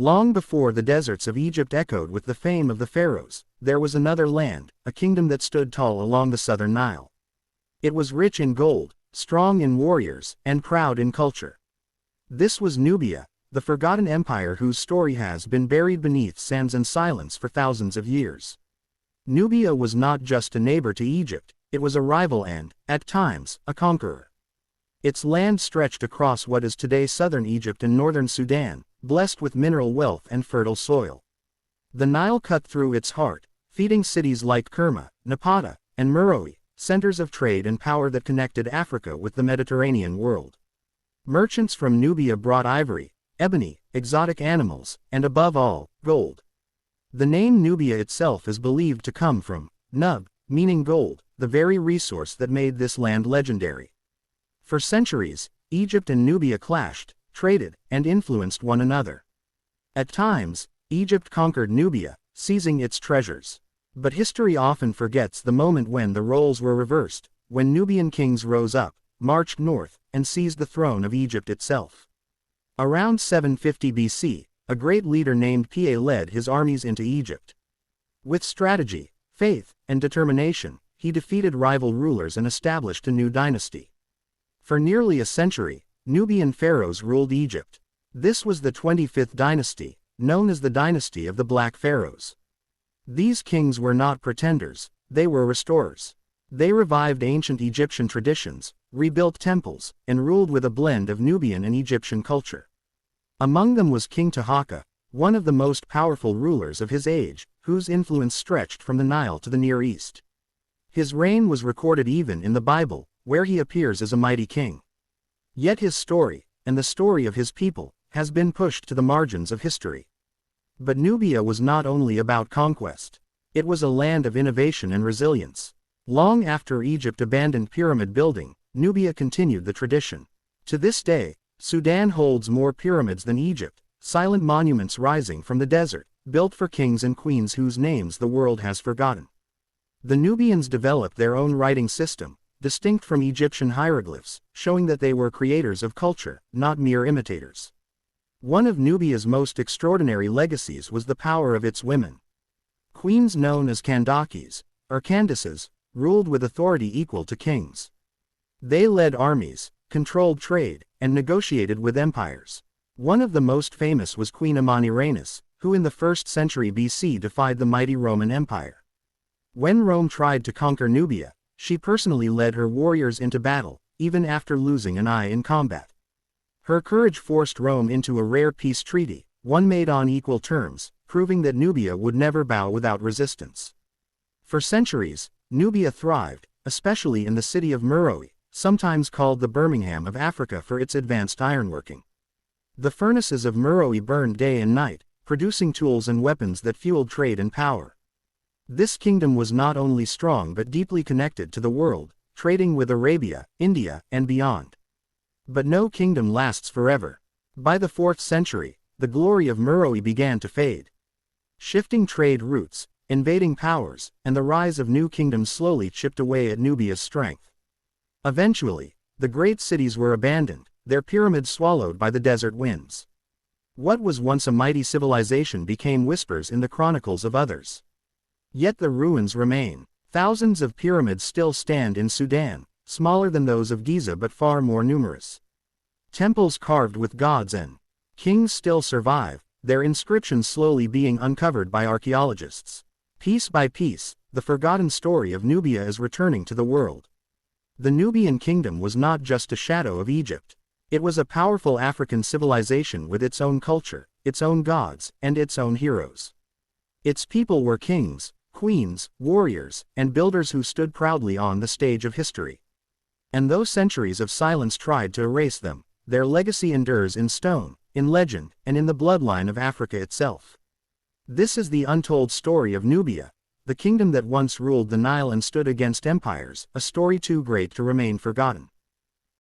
Long before the deserts of Egypt echoed with the fame of the pharaohs, there was another land, a kingdom that stood tall along the southern Nile. It was rich in gold, strong in warriors, and proud in culture. This was Nubia, the forgotten empire whose story has been buried beneath sands and silence for thousands of years. Nubia was not just a neighbor to Egypt, it was a rival and, at times, a conqueror. Its land stretched across what is today southern Egypt and northern Sudan, blessed with mineral wealth and fertile soil. The Nile cut through its heart, feeding cities like Kerma, Napata, and Meroe, centers of trade and power that connected Africa with the Mediterranean world. Merchants from Nubia brought ivory, ebony, exotic animals, and above all, gold. The name Nubia itself is believed to come from Nub, meaning gold, the very resource that made this land legendary. For centuries, Egypt and Nubia clashed, traded, and influenced one another. At times, Egypt conquered Nubia, seizing its treasures. But history often forgets the moment when the roles were reversed, when Nubian kings rose up, marched north, and seized the throne of Egypt itself. Around 750 BC, a great leader named Pa led his armies into Egypt. With strategy, faith, and determination, he defeated rival rulers and established a new dynasty. For nearly a century, Nubian pharaohs ruled Egypt. This was the 25th dynasty, known as the dynasty of the Black Pharaohs. These kings were not pretenders, they were restorers. They revived ancient Egyptian traditions, rebuilt temples, and ruled with a blend of Nubian and Egyptian culture. Among them was King Taharqa, one of the most powerful rulers of his age, whose influence stretched from the Nile to the Near East. His reign was recorded even in the Bible, where he appears as a mighty king. Yet his story, and the story of his people, has been pushed to the margins of history. But Nubia was not only about conquest. It was a land of innovation and resilience. Long after Egypt abandoned pyramid building, Nubia continued the tradition. To this day, Sudan holds more pyramids than Egypt, silent monuments rising from the desert, built for kings and queens whose names the world has forgotten. The Nubians developed their own writing system, distinct from Egyptian hieroglyphs, showing that they were creators of culture, not mere imitators. One of Nubia's most extraordinary legacies was the power of its women. Queens known as Kandakes, or Candaces, ruled with authority equal to kings. They led armies, controlled trade, and negotiated with empires. One of the most famous was Queen Amanirenas, who in the 1st century BC defied the mighty Roman Empire. When Rome tried to conquer Nubia, she personally led her warriors into battle, even after losing an eye in combat. Her courage forced Rome into a rare peace treaty, one made on equal terms, proving that Nubia would never bow without resistance. For centuries, Nubia thrived, especially in the city of Meroe, sometimes called the Birmingham of Africa for its advanced ironworking. The furnaces of Meroe burned day and night, producing tools and weapons that fueled trade and power. This kingdom was not only strong but deeply connected to the world, trading with Arabia, India, and beyond. But no kingdom lasts forever. By the 4th century, the glory of Meroe began to fade. Shifting trade routes, invading powers, and the rise of new kingdoms slowly chipped away at Nubia's strength. Eventually, the great cities were abandoned, their pyramids swallowed by the desert winds. What was once a mighty civilization became whispers in the chronicles of others. Yet the ruins remain. Thousands of pyramids still stand in Sudan, smaller than those of Giza but far more numerous. Temples carved with gods and kings still survive, their inscriptions slowly being uncovered by archaeologists. Piece by piece, the forgotten story of Nubia is returning to the world. The Nubian kingdom was not just a shadow of Egypt. It was a powerful African civilization with its own culture, its own gods, and its own heroes. Its people were kings, queens, warriors, and builders who stood proudly on the stage of history. And though centuries of silence tried to erase them, their legacy endures in stone, in legend, and in the bloodline of Africa itself. This is the untold story of Nubia, the kingdom that once ruled the Nile and stood against empires, a story too great to remain forgotten.